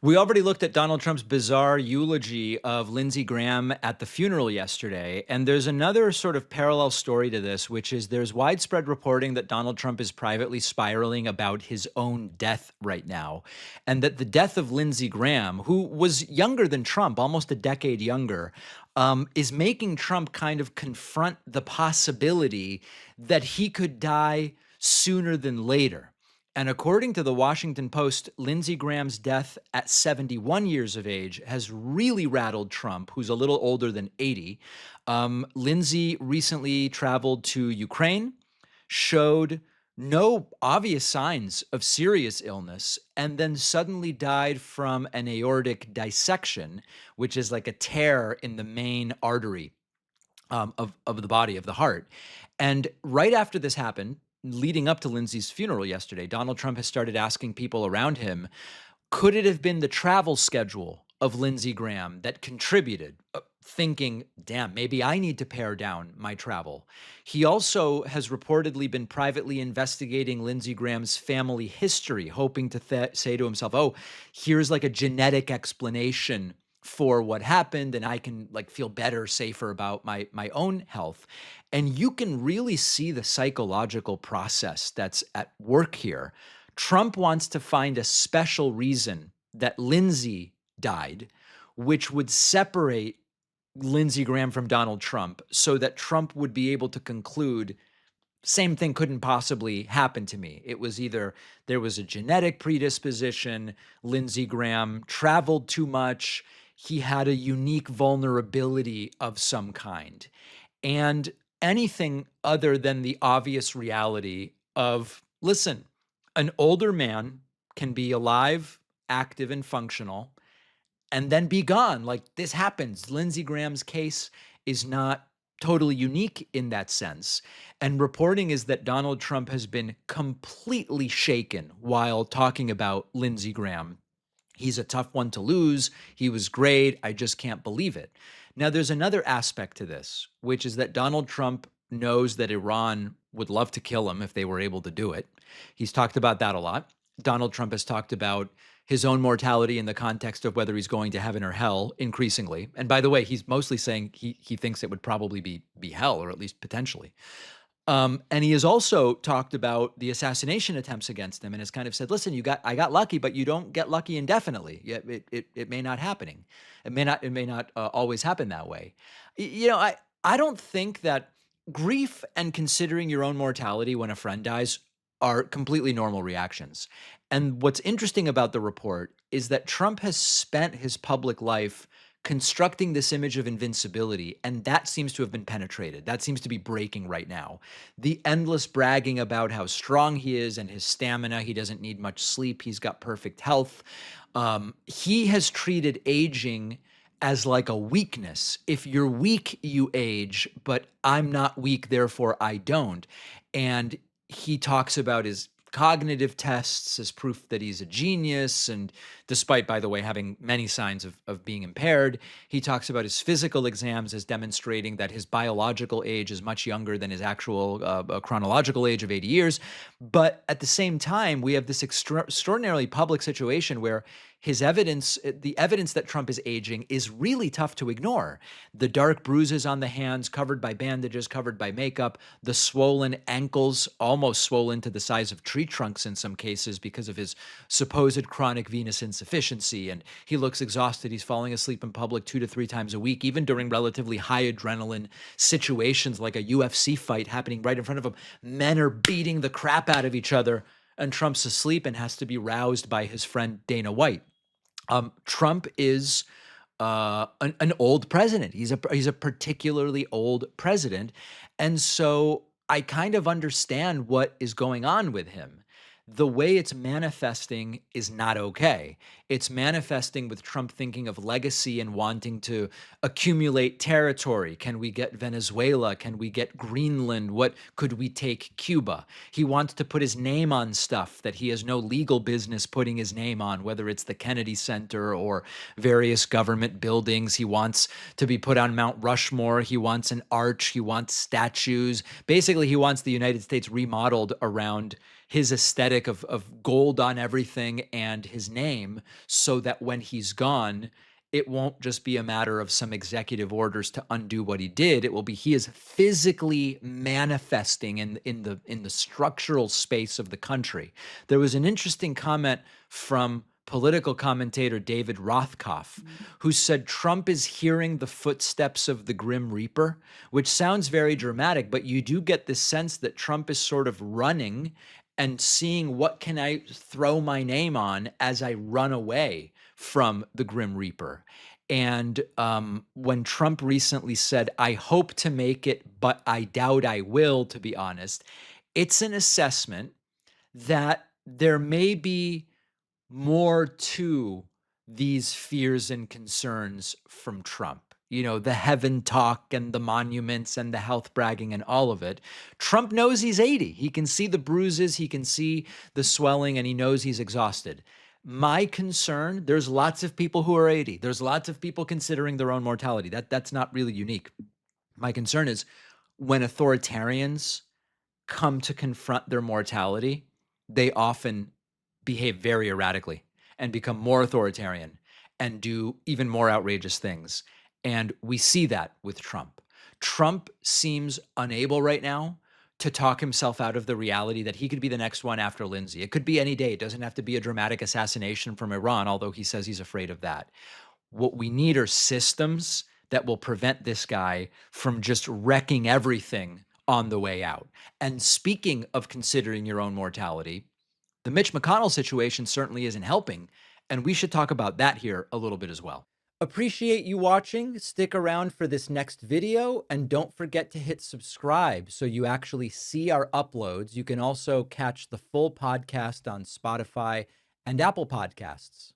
We already looked at Donald Trump's bizarre eulogy of Lindsey Graham at the funeral yesterday. And there's another sort of parallel story to this, which is there's widespread reporting that Donald Trump is privately spiraling about his own death right now. And that the death of Lindsey Graham, who was younger than Trump, almost a decade younger, is making Trump kind of confront the possibility that he could die sooner than later. And according to the Washington Post, Lindsey Graham's death at 71 years of age has really rattled Trump, who's a little older than 80. Lindsey recently traveled to Ukraine, showed no obvious signs of serious illness, and then suddenly died from an aortic dissection, which is like a tear in the main artery of the body, of the heart. And right after this happened, leading up to Lindsey's funeral yesterday, Donald Trump has started asking people around him, could it have been the travel schedule of Lindsey Graham that contributed? Thinking, damn, maybe I need to pare down my travel. He also has reportedly been privately investigating Lindsey Graham's family history, hoping to say to himself, oh, here's like a genetic explanation for what happened, and I can like feel better, safer about my own health. And you can really see the psychological process that's at work here. Trump wants to find a special reason that Lindsey died, which would separate Lindsey Graham from Donald Trump so that Trump would be able to conclude same thing couldn't possibly happen to me. It was either there was a genetic predisposition, Lindsey Graham traveled too much, he had a unique vulnerability of some kind, and anything other than the obvious reality of, listen, an older man can be alive, active, and functional, and then be gone. Like this happens. Lindsey Graham's case is not totally unique in that sense. And reporting is that Donald Trump has been completely shaken while talking about Lindsey Graham. He's a tough one to lose. He was great. I just can't believe it. Now, there's another aspect to this, which is that Donald Trump knows that Iran would love to kill him if they were able to do it. He's talked about that a lot. Donald Trump has talked about his own mortality in the context of whether he's going to heaven or hell increasingly. And by the way, he's mostly saying he thinks it would probably be hell, or at least potentially. And he has also talked about the assassination attempts against him and has kind of said, listen, I got lucky, but you don't get lucky indefinitely. It may not happening. It may not always happen that way. I don't think that grief and considering your own mortality when a friend dies are completely normal reactions. And what's interesting about the report is that Trump has spent his public life constructing this image of invincibility, and that seems to have been penetrated. That seems to be breaking right now. The endless bragging about how strong he is and his stamina, he doesn't need much sleep, he's got perfect health. He has treated aging as like a weakness. If you're weak, you age, but I'm not weak, therefore I don't. And he talks about his cognitive tests as proof that he's a genius. And despite, by the way, having many signs of being impaired, he talks about his physical exams as demonstrating that his biological age is much younger than his actual chronological age of 80 years. But at the same time, we have this extraordinarily public situation where the evidence that Trump is aging is really tough to ignore. The dark bruises on the hands, covered by bandages, covered by makeup, the swollen ankles, almost swollen to the size of tree trunks in some cases because of his supposed chronic venous insufficiency. And he looks exhausted. He's falling asleep in public 2 to 3 times a week, even during relatively high adrenaline situations like a UFC fight happening right in front of him. Men are beating the crap out of each other, and Trump's asleep and has to be roused by his friend Dana White. Trump is an old president. He's a particularly old president. And so I kind of understand what is going on with him. The way it's manifesting is not okay. It's manifesting with Trump thinking of legacy and wanting to accumulate territory. Can we get Venezuela? Can we get Greenland? What could we take Cuba? He wants to put his name on stuff that he has no legal business putting his name on, whether it's the Kennedy Center or various government buildings. He wants to be put on Mount Rushmore. He wants an arch. He wants statues. Basically, he wants the United States remodeled around his aesthetic of gold on everything and his name, so that when he's gone, it won't just be a matter of some executive orders to undo what he did. It will be he is physically manifesting in the structural space of the country. There was an interesting comment from political commentator David Rothkopf, who said Trump is hearing the footsteps of the Grim Reaper, which sounds very dramatic, but you do get this sense that Trump is sort of running and seeing what can I throw my name on as I run away from the Grim Reaper. And when Trump recently said, I hope to make it, but I doubt I will, to be honest, it's an assessment that there may be more to these fears and concerns from Trump. The heaven talk and the monuments and the health bragging and all of it. Trump knows he's 80. He can see the bruises, he can see the swelling, and he knows he's exhausted. My concern, there's lots of people who are 80. There's lots of people considering their own mortality. That's not really unique. My concern is when authoritarians come to confront their mortality, they often behave very erratically and become more authoritarian and do even more outrageous things. And we see that with Trump. Trump seems unable right now to talk himself out of the reality that he could be the next one after Lindsey. It could be any day. It doesn't have to be a dramatic assassination from Iran, although he says he's afraid of that. What we need are systems that will prevent this guy from just wrecking everything on the way out. And speaking of considering your own mortality, the Mitch McConnell situation certainly isn't helping, and we should talk about that here a little bit as well. Appreciate you watching. Stick around for this next video, and don't forget to hit subscribe so you actually see our uploads. You can also catch the full podcast on Spotify and Apple Podcasts.